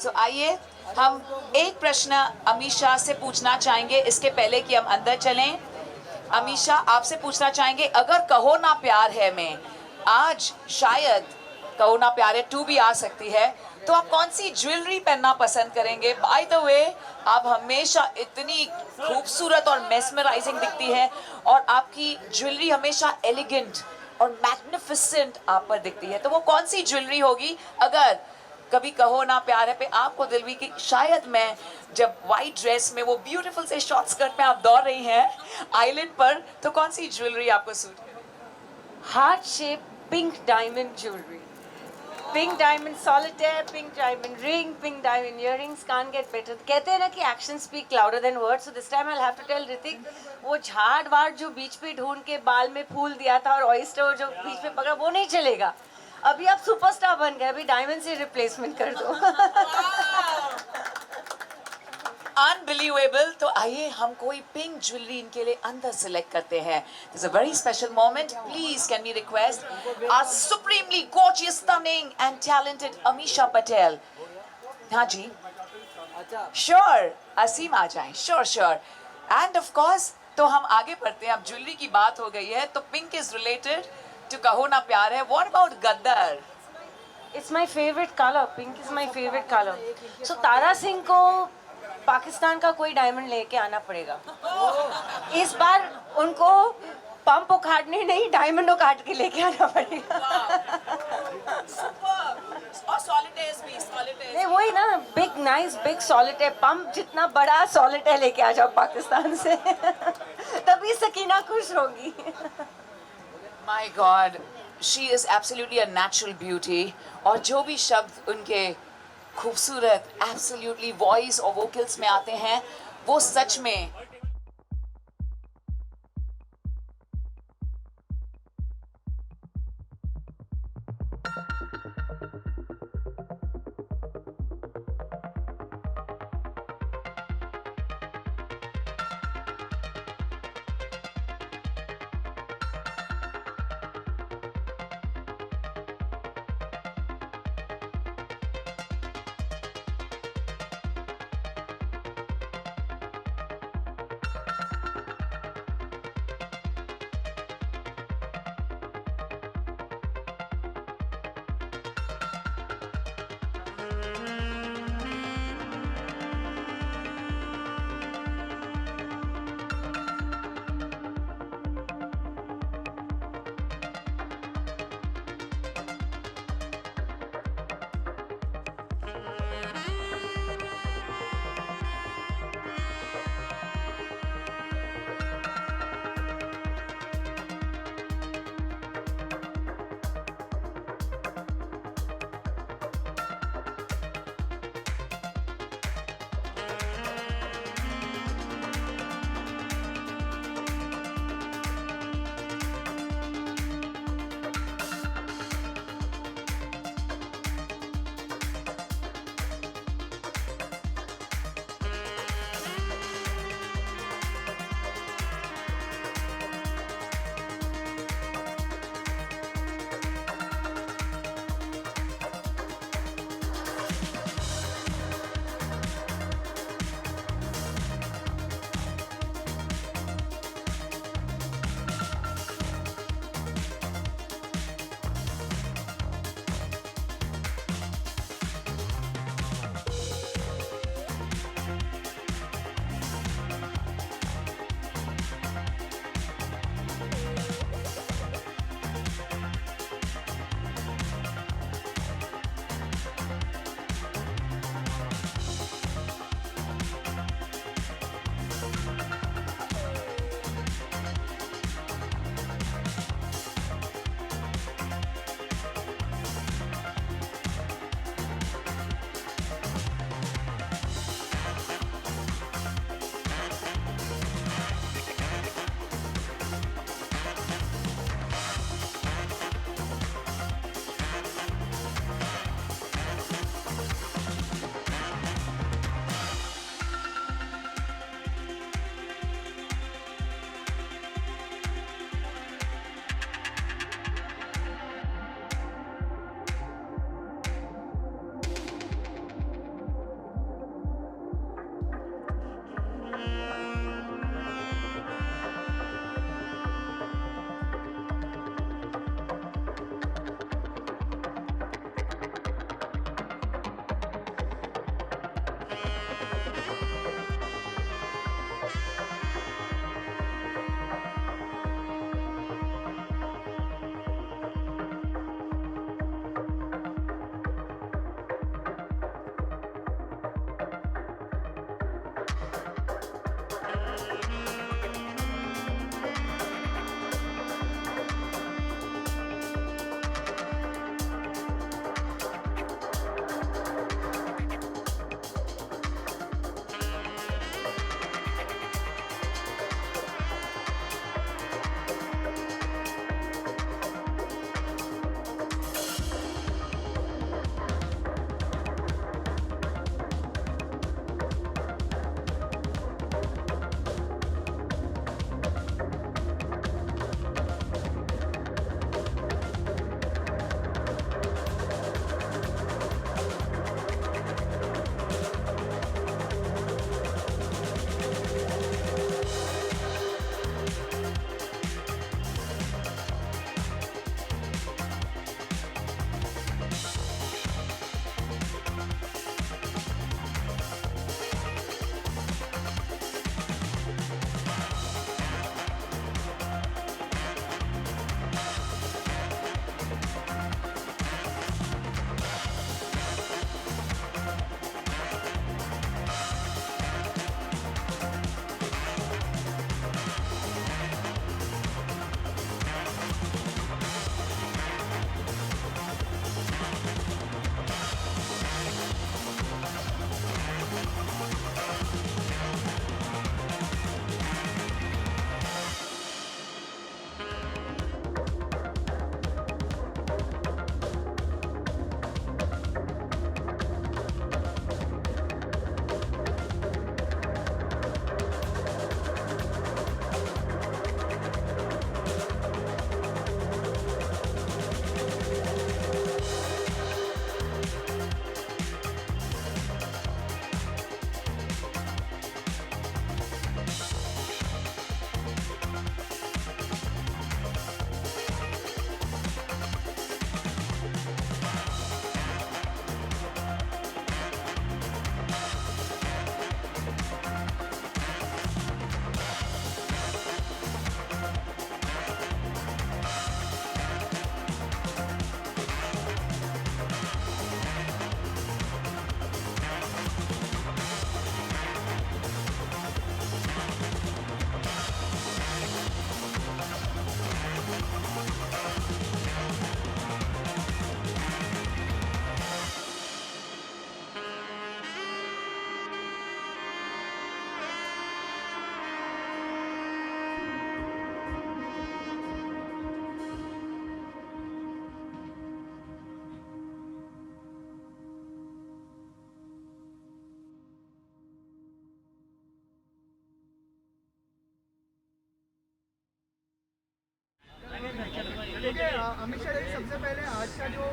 सो आइए हम एक प्रश्न अमीषा से पूछना चाहेंगे इसके पहले कि हम अंदर चलें। अमीषा आपसे पूछना चाहेंगे, अगर कहो ना प्यार है में आज शायद कहो ना प्यार है 2 भी आ सकती है, तो आप कौन सी ज्वेलरी पहनना पसंद करेंगे? बाय द वे, आप हमेशा इतनी खूबसूरत और मेस्मराइजिंग दिखती है और आपकी ज्वेलरी हमेशा एलिगेंट और मैग्निफिसेंट आप पर दिखती है, तो वो कौन सी ज्वेलरी होगी अगर कभी कहो ना प्यार है पे आपको दिल भी कि शायद मैं जब वाइट ड्रेस में वो ब्यूटीफुल से शॉर्ट स्कर्ट में आप दौड़ रही हैं आइलैंड पर, तो कौन सी ज्वेलरी आपको सूट करे? Heart shape pink diamond jewelry. Pink diamond solitaire, pink diamond ring, pink diamond earrings, can't get better. कहते हैं ना कि actions speak louder than words. So this time I'll have to tell Ritik, वो झाड़ वाड़ जो बीच पे ढूंढ के बाल में फूल दिया था और ऑयस्टर जो बीच में पकड़ा, वो नहीं चलेगा. अभी आप सुपरस्टार बन गए, अभी डायमंड से रिप्लेसमेंट कर दो. अनबिलीवेबल. तो आइए हम कोई पिंक ज्वेलरी इनके लिए अंदर सिलेक्ट करते हैं. This a very special moment. Please can we request our supremely gorgeous, stunning and talented Amisha Patel. हाँ जी, श्योर. असीम आ जाएं. Sure sure. And of course तो हम आगे बढ़ते हैं. अब ज्वेलरी की बात हो गई है तो पिंक इज रिलेटेड टू कहो ना प्यार है. What about गद्दर? It's my favorite color. Pink is my favorite color. So Tara Singh को पाकिस्तान का कोई डायमंड लेके आना पड़ेगा. इस बार उनको पंप उखाड़ने नहीं, डायमंड उखाड़ के लेके आना पड़ेगा. और सॉलिटेयर्स भी. सॉलिटेयर्स नहीं, वही ना, big nice big solitaire, pump जितना बड़ा सॉलिटेयर लेके आ जाओ पाकिस्तान से. तभी सकीना खुश होगी. My God, she is absolutely a natural beauty. और जो भी शब्द उनके खूबसूरत एब्सोल्युटली वॉइस और वोकल्स में आते हैं वो सच में देखिए अमित शाह जी, सबसे पहले आज का जो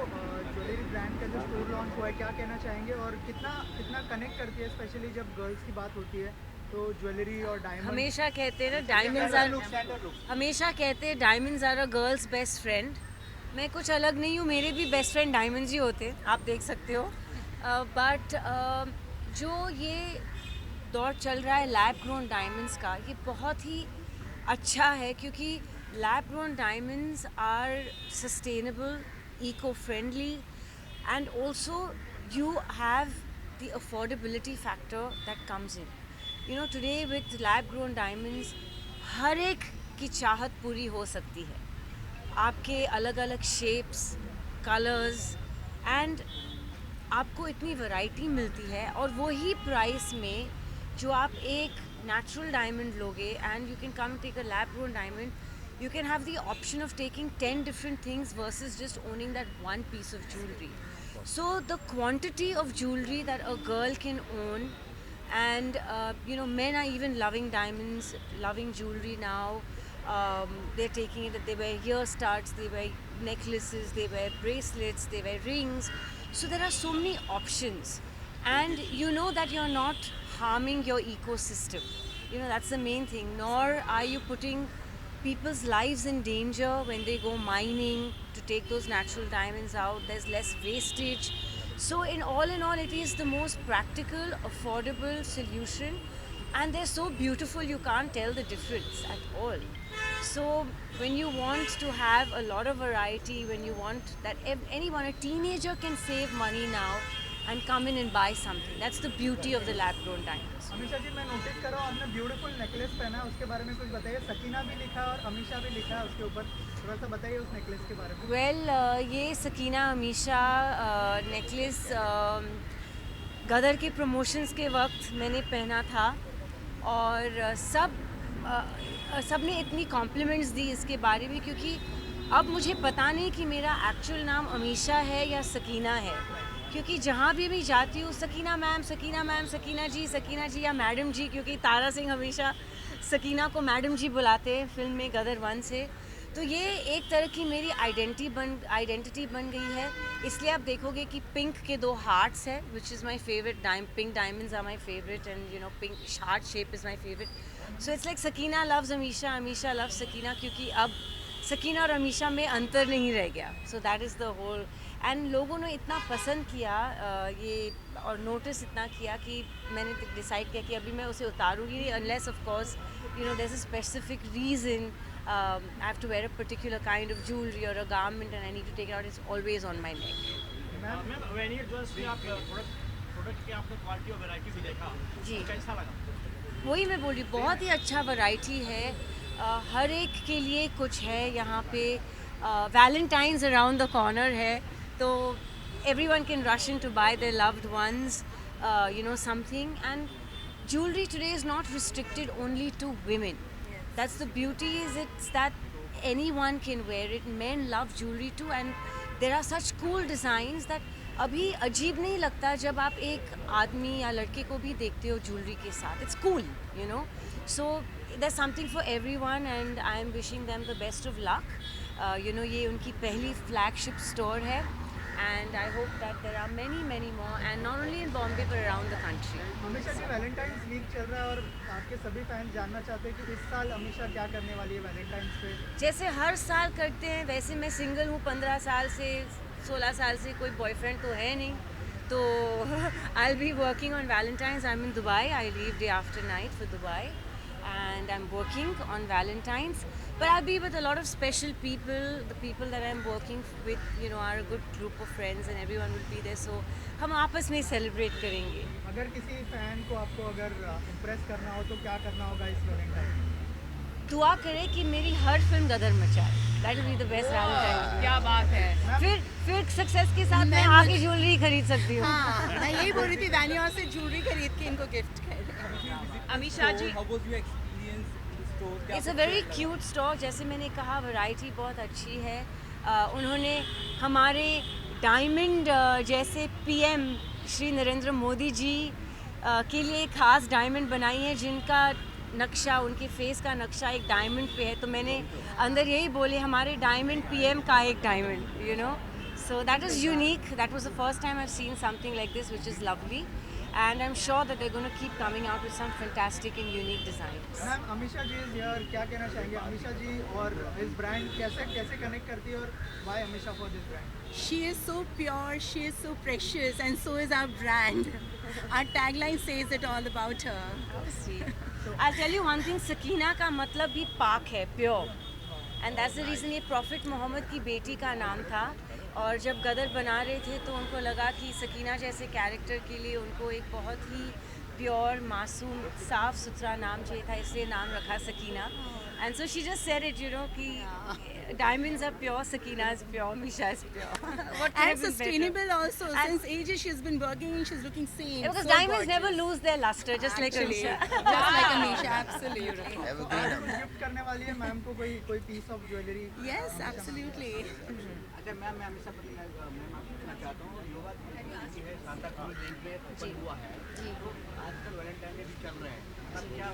ज्वेलरी ब्रांड का जो स्टोर लॉन्च हुआ है, क्या कहना चाहेंगे और कितना कितना कनेक्ट करती है, स्पेशली जब गर्ल्स की बात होती है तो ज्वेलरी और डायमंड। हमेशा कहते हैं ना हमेशा कहते हैं diamonds are a girl's best friend. मैं कुछ अलग नहीं हूँ, मेरे भी बेस्ट फ्रेंड डायमंड्स ही होते हैं, आप देख सकते हो। बट जो ये दौर चल रहा है लैब ग्रोन डायमंड्स का, ये बहुत ही अच्छा है क्योंकि lab grown diamonds are sustainable, eco-friendly, and also you have the affordability factor that comes in. You know, today with lab grown diamonds हर एक की चाहत पूरी हो सकती है। आपके अलग अलग शेप्स, कलर्स एंड आपको इतनी वैरायटी मिलती है और वही प्राइस में जो आप एक नेचुरल डायमंड लोगे and you can come take a lab grown diamond, you can have the option of taking 10 different things versus just owning that one piece of jewelry. So the quantity of jewelry that a girl can own, and you know, men are even loving diamonds, loving jewelry now. They're taking it, they wear ear studs, they wear necklaces, they wear bracelets, they wear rings. So there are so many options, and you know that you're not harming your ecosystem. You know, that's the main thing. Nor are you putting people's lives in danger when they go mining to take those natural diamonds out. There's less wastage. So in all, it is the most practical, affordable solution, and they're so beautiful you can't tell the difference at all. So when you want to have a lot of variety, when you want that anyone, a teenager can save money now and come in and buy something. That's the beauty of the lab-grown diamonds. Amisha ji, मैं notice कर रहा हूँ आपने beautiful necklace पहना है, उसके बारे में कुछ बताइए। सकीना भी लिखा है और अमीशा भी लिखा है उसके ऊपर, थोड़ा सा बताइए उस नेकलेस के बारे में। Well, ये सकीना अमीशा नेकलेस गदर के प्रमोशंस के वक्त मैंने पहना था और सब ने इतनी कॉम्प्लीमेंट्स दी इसके बारे में, क्योंकि अब मुझे पता नहीं कि मेरा एक्चुअल नाम अमीशा है या सकीना है, क्योंकि जहाँ भी जाती हूँ सकीना मैम, सकीना जी या मैडम जी, क्योंकि तारा सिंह हमेशा सकीना को मैडम जी बुलाते हैं फिल्म में गदर 1 से। तो ये एक तरह की मेरी आइडेंटिटी बन गई है। इसलिए आप देखोगे कि पिंक के 2 हार्ट्स है, which is my favourite. Pink diamonds are my favourite and you know pink heart shape is my favourite. So it's like Sakina loves Amisha, Amisha loves Sakina, क्योंकि अब सकीना और अमीशा में अंतर नहीं रह गया। So that is the whole. And लोगों ने इतना पसंद किया ये और नोटिस इतना किया कि मैंने डिसाइड किया कि अभी मैं उसे उतारूँगी नहीं, unless of course you know there is a specific reason I have to wear a particular kind of jewelry or a garment and I need to take it out. It's always on my neck. Ma'am vernier jewels में आप product की आपने quality और variety भी देखा जी। कैसा लगा? वही मैं बोल रही हूँ, बहुत ही अच्छा वैरायटी है। हर एक के लिए कुछ है यहाँ पे। वैलेंटाइंस अराउंड द कॉर्नर है, तो everyone can rush in to buy their loved ones you know something. And jewelry today is not restricted only to women. That's the beauty, is it's that anyone can wear it. Men love jewelry too, and there are such cool designs that अभी अजीब नहीं लगता जब आप एक आदमी या लड़के को भी देखते हो ज्वेलरी के साथ. It's cool, you know. So there's something for everyone, and I am wishing them the best of luck. You know, ये उनकी पहली flagship store है, and I hope that there are many more, and not only in Bombay but around the country. Amisha ji, Valentine's week चल रहा है और आपके सभी फैंस जानना चाहते हैं कि इस साल अमीशा क्या करने वाली है वैलेंटाइंस पे। जैसे हर साल करते हैं वैसे मैं सिंगल हूँ, 15 साल से 16 साल से कोई बॉयफ्रेंड तो है नहीं, तो I will be working on Valentine's. I am in Dubai. I leave day after night for Dubai and I'm working on Valentine's, but I'll be with a lot of special people. The people that I'm working with, you know, are a good group of friends, and everyone will be there. So हम आपस में celebrate करेंगे. अगर किसी fan को आपको अगर impress करना हो तो क्या करना होगा इस वैलेंटाइन? दुआ करें कि मेरी हर फिल्म गदर मचाए. That will be the best Valentine's. क्या बात है. फिर सक्सेस के साथ मैं आगे ज्वेलरी खरीद सकती हूँ. हाँ, मैं यही बोल रही थी, वैनियर से ज्वेलरी खरीद के इनको गिफ्ट कर. Amisha ji, it's a very cute store. जैसे मैंने कहा, वैरायटी बहुत अच्छी है. उन्होंने हमारे डायमंड जैसे पीएम श्री नरेंद्र मोदी जी के लिए खास डायमंड बनाई है, जिनका नक्शा, उनके फेस का नक्शा एक डायमंड पे है. तो मैंने अंदर यही बोले, हमारे डायमंड पीएम का एक diamond, you know. So that is unique. That was the first time I've seen something like this, which is lovely. And I'm sure that they're going to keep coming out with some fantastic and unique designs. Ma'am, Amisha ji is here, क्या कहना चाहेंगे? अमीशा जी और इस brand कैसे connect करती है और why Amisha for this brand? She is so pure, she is so precious, and so is our brand. Our tagline says it all about her. I'll tell you one thing, Sakina का मतलब भी पाक है, pure. And that's the reason ये profit Mohammad की बेटी का नाम था. और जब गदर बना रहे थे तो उनको लगा कि सकीना जैसे कैरेक्टर के लिए उनको एक बहुत ही प्योर, मासूम, साफ सुथरा नाम चाहिए था, इसलिए नाम रखा Sakina. And so she just said it, you know, कि diamonds are pure, Sakina is pure, Misha is pure. And sustainable also. Since ages she's been working and she's looking same. Because so diamonds never gorgeous. lose their luster, just like Actually, Amisha. just like Amisha, absolutely. Gift करने वाली है ma'am को कोई piece of jewellery? Yes, absolutely. अच्छा ma'am, मैं हमेशा ma'am आपसे पूछना चाहता हूँ, युवा की है सांता क्लॉज डे पे ओपन हुआ है, तो आजकल वैलेंटाइन डे भी चल रहे हैं, तब क्या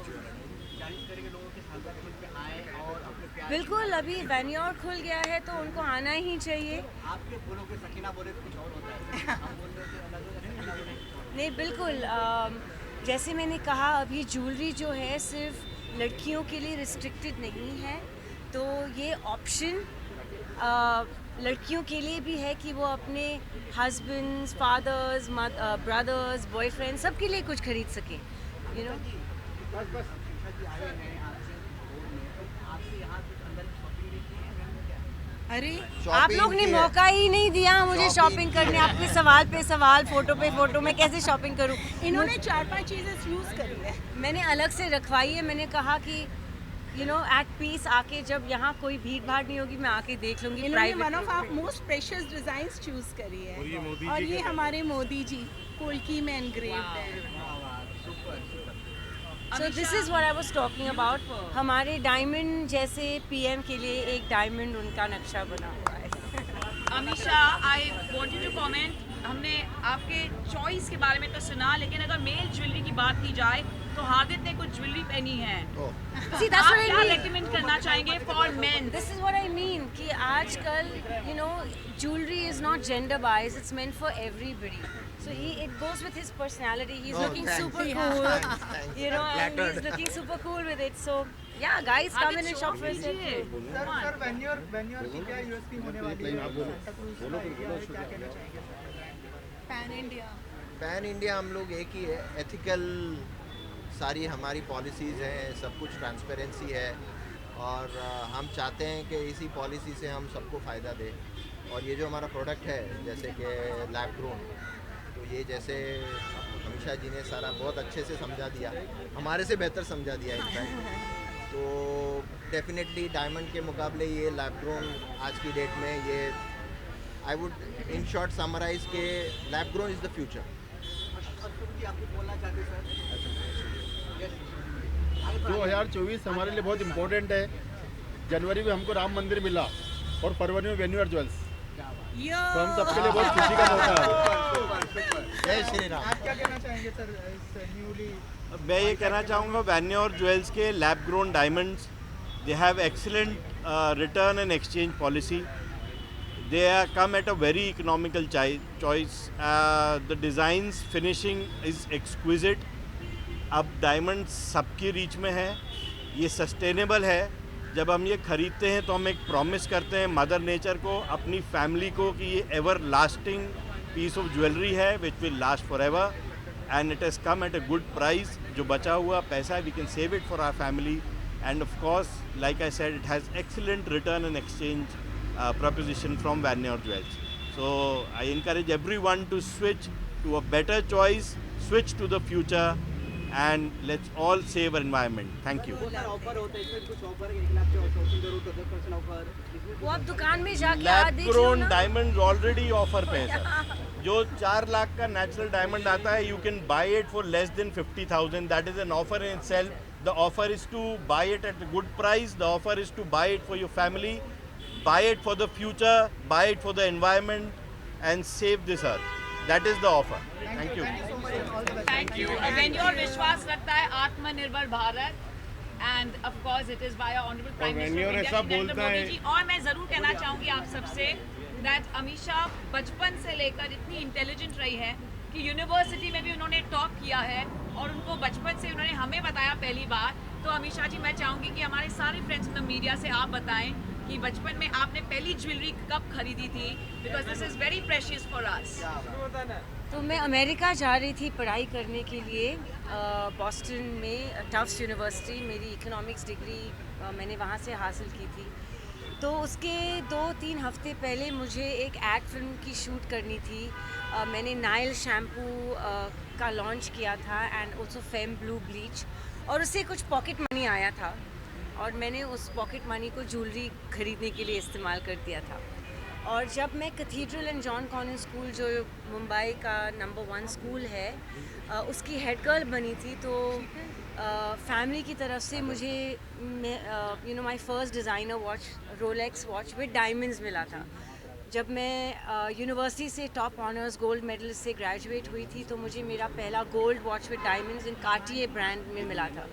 40 तरह के लोगों के सांता क्लॉज पे आए और अपने प्यार. बिल्कुल, अभी वैन्योर खुल गया है तो उनको आना ही चाहिए. आपके बोलों के सकीना बोले तो कुछ और होता है, हम बोल रहे थे अलग होता है, सकीना बोले कुछ और. नहीं, बिल्कुल. जैसे मैंने कहा, अभी ज्वेलरी जो है सिर्फ लड़कियों के लिए रिस्ट्रिक्टेड नहीं है, तो ये ऑप्शन लड़कियों के लिए भी है कि वो अपने हस्बैंड्स, फादर्स, ब्रदर्स, बॉयफ्रेंड, सबके लिए कुछ खरीद सकें, यू नो. बस अमीशा जी आए हैं आपसे बोलने, तो आपसे यहाँ कुछ अंदर शॉपिंग भी की है मैम? क्या अरे आप लोग ने मौका ही नहीं दिया मुझे शॉपिंग करने, आपके सवाल पे सवाल, फोटो पे फोटो, मैं कैसे शॉपिंग करूं? इन्होंने 4-5 चीज़ें यूज़ करी है। मैंने अलग से रखवाई है। मैंने कहा कि एट पीस आके, जब यहाँ कोई भीड़ भाड़ नहीं होगी, मैं आके देख लूंगी इन्होंने one private. Of our most precious designs choose करी है और ये हमारे मोदी जी कोल्की में एनग्रेव्ड है। So this is what I was talking about. हमारे डायमंड जैसे पीएम के लिए एक डायमंड उनका नक्शा बना हुआ है। Amisha, I want you to comment. हमने आपके चॉइस के बारे में तो सुना, लेकिन अगर मेल ज्वेलरी की बात की जाए तो हार्दिक ने कुछ ज्वेलरी पहनी है। See, that's आप what I क्या mean. रेकमेंड करना चाहेंगे for main? This is what I mean कि आजकल jewelry is not gender biased, it's meant for everybody. So it goes with his personality. He's looking super cool. And he's looking super cool with it. So yeah, guys, come in and shop for yourself. Sir वेन्योर की क्या USP होने वाली है? Santa cruise का idea है, क्या कहना चाहेंगे? Pan India. पैन इंडिया हम लोग एक ही है, एथिकल सारी हमारी पॉलिसीज़ हैं, सब कुछ ट्रांसपेरेंसी है और हम चाहते हैं कि इसी पॉलिसी से हम सबको फ़ायदा दें। और ये जो हमारा प्रोडक्ट है जैसे कि लैब ग्रोन, तो ये जैसे अमीशा जी ने सारा बहुत अच्छे से समझा दिया, हमारे से बेहतर समझा दिया इनफैक्ट। तो डेफिनेटली डायमंड के मुकाबले ये लैब ग्रोन आज की डेट में ये I would in short summarize के lab grown is the future. आपको बोलना चाहते सर? 2024 हमारे लिए बहुत इम्पोर्टेंट है। जनवरी में हमको राम मंदिर मिला और फरवरी में वेन्यूअर ज्वेल्स, तो हम सबके लिए बहुत खुशी का मौका है। जय श्री राम। आप क्या कहना चाहेंगे सर इस न्यूली? मैं ये कहना चाहूँगा वेन्योर ज्वेल्स के lab grown diamonds, they have excellent return and exchange policy. They come at a very economical choice. The designs finishing is exquisite. अब डायमंड सबकी रीच में है, ये सस्टेनेबल है। जब हम ये ख़रीदते हैं तो हम एक प्रॉमिस करते हैं मदर नेचर को, अपनी फैमिली को, कि ये ever lasting piece of jewellery है which will last for ever and it has come at a good price. जो बचा हुआ पैसा है we can save it for our family and of course like I said it has excellent return and exchange proposition from Vanyor Jewels. So I encourage everyone to switch to a better choice, switch to the future, and let's all save our environment. Thank you. Offer होता है इसमें, कुछ offer है 1 lakh shopping करो तो 10% offer. वो आप दुकान में जाके लैब देख लो ग्रोन ना। डायमंड ऑलरेडी ऑफर पे है सर। जो 4 लाख का नेचुरल डायमंड आता है, you can buy it for less than 50,000. That is an offer in itself. The offer is to buy it at a good price. The offer is to buy it for your family. Buy it for the future, buy it for the environment and save this earth. That is the offer. Thank you. Thank you so much and all the best. Thank you. Vanyor विश्वास रखता है आत्मनिर्भर Bharat and of course it is by honourable prime minister India Narendra Modi ji. और मैं जरूर कहना चाहूँगी आप सबसे दैट अमीशा बचपन से लेकर इतनी इंटेलिजेंट रही है कि यूनिवर्सिटी में भी उन्होंने टॉप किया है और उनको बचपन से उन्होंने हमें बताया पहली बार। तो अमीशा जी, मैं चाहूँगी कि हमारे सारे फ्रेंड्स इन द मीडिया से आप बताएं कि बचपन में आपने पहली ज्वेलरी कब खरीदी थी, because this is very precious for us. तो मैं अमेरिका जा रही थी पढ़ाई करने के लिए, बॉस्टन में टफ्ट्स यूनिवर्सिटी, मेरी इकोनॉमिक्स डिग्री मैंने वहाँ से हासिल की थी। तो उसके 2-3 हफ्ते पहले मुझे एक एड फिल्म की शूट करनी थी। मैंने नाइल शैम्पू का लॉन्च किया था and also fame blue bleach, और उससे कुछ पॉकेट मनी आया था और मैंने उस पॉकेट मनी को ज्वेलरी खरीदने के लिए इस्तेमाल कर दिया था। और जब मैं cathedral and John convent school, जो मुंबई का नंबर 1 स्कूल है, उसकी हेड गर्ल बनी थी, तो फैमिली की तरफ से मुझे my first designer watch, Rolex watch with diamonds मिला था। जब मैं यूनिवर्सिटी से टॉप ऑनर्स गोल्ड मेडलिस्ट से ग्रेजुएट हुई थी, तो मुझे मेरा पहला gold watch with diamonds in Cartier brand में मिला था।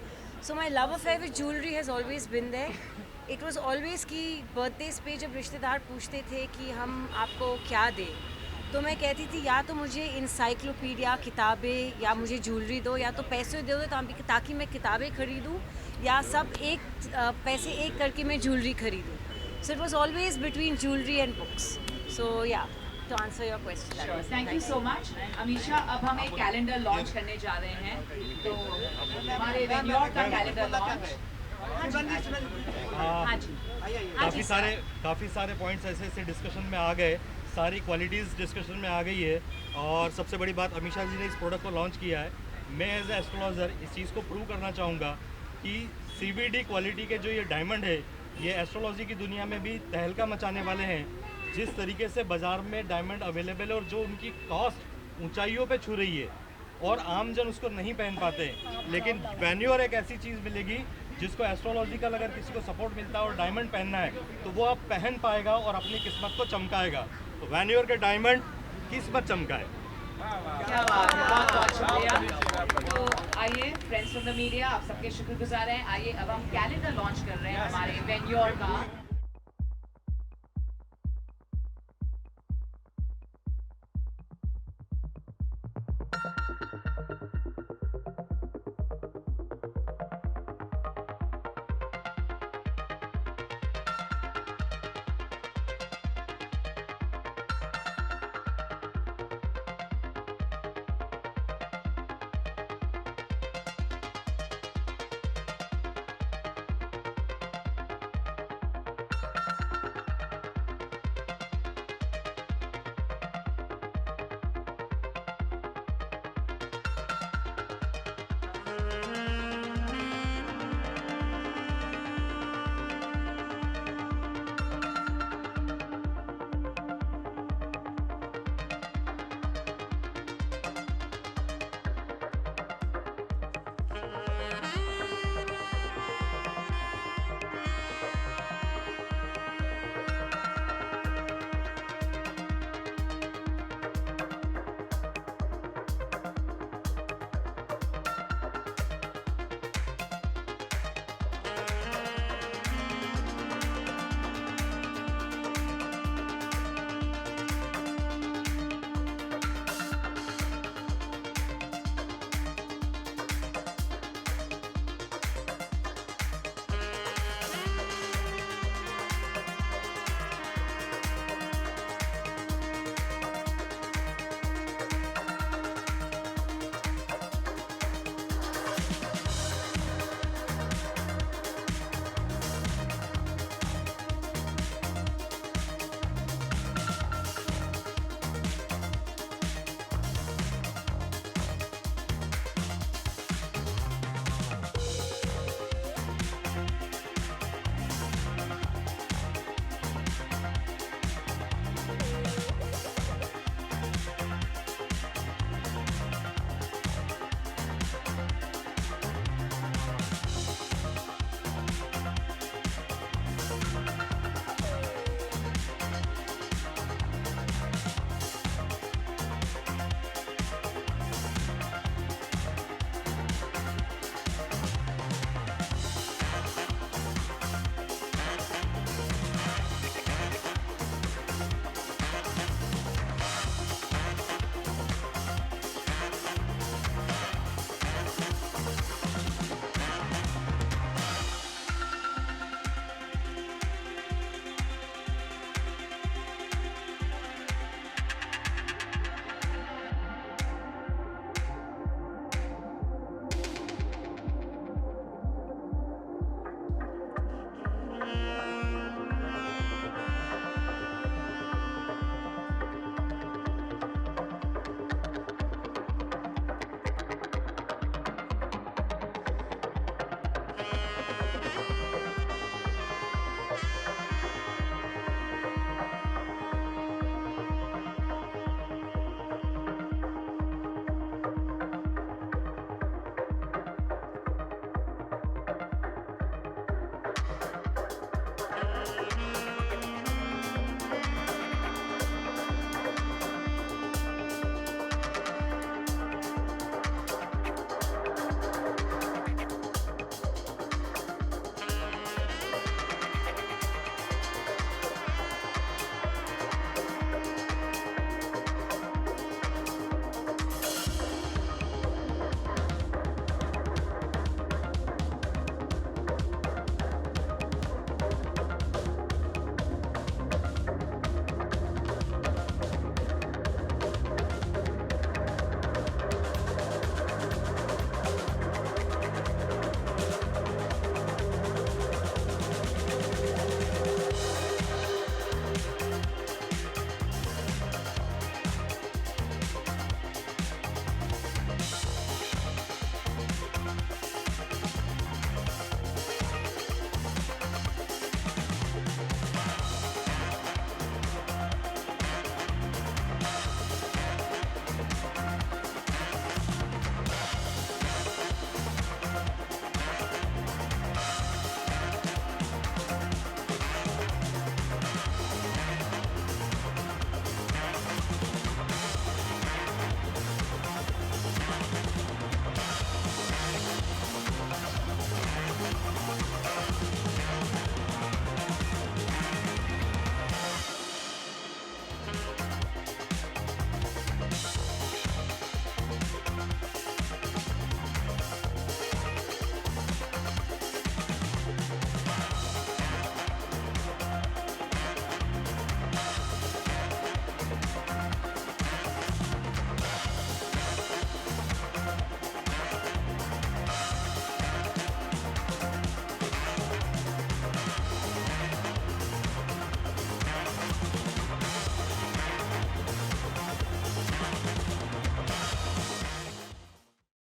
So my love affair with jewellery has always been there. It was always कि बर्थडेज पे जब रिश्तेदार पूछते थे कि हम आपको क्या दें, तो मैं कहती थी या तो मुझे इंसाइक्लोपीडिया किताबें या मुझे ज्वेलरी दो, या तो पैसे दे दो ताकि मैं किताबें खरीदूँ, या सब पैसे एक करके मैं ज्वेलरी खरीदूँ। So it was always between jewellery and books. So yeah to answer your question. Thank you so much Amisha. अब हम एक कैलेंडर लॉन्च करने जा रहे हैं, तो हमारे वेन्योर का कैलेंडर लॉन्च काफ़ी सारे पॉइंट्स ऐसे ऐसे डिस्कशन में आ गए, सारी क्वालिटीज़ डिस्कशन में आ गई है। और सबसे बड़ी बात, अमीषा जी ने इस प्रोडक्ट को लॉन्च किया है। मैं एज ए एस्ट्रोलॉजर इस चीज़ को प्रूव करना चाहूँगा कि CVD क्वालिटी के जो ये डायमंड है, ये एस्ट्रोलॉजी की दुनिया में भी तहलका मचाने वाले हैं। जिस तरीके से बाज़ार में डायमंड अवेलेबल है और जो उनकी कॉस्ट ऊंचाइयों पे छू रही है और आम जन उसको नहीं पहन पाते, लेकिन वेन्योर एक ऐसी चीज़ मिलेगी जिसको एस्ट्रोलॉजिकल अगर किसी को सपोर्ट मिलता है और डायमंड पहनना है तो वो आप पहन पाएगा और अपनी किस्मत को चमकाएगा। तो वेन्योर के डायमंड किस्मत चमकाए। क्या बात है, बहुत बहुत शुक्रिया। तो आइए फ्रेंड्स फ्रॉम द मीडिया, आप सबके शुक्रगुजार हैं। आइए अब हम कैलेंडर लॉन्च कर रहे हैं हमारे वेन्योर का।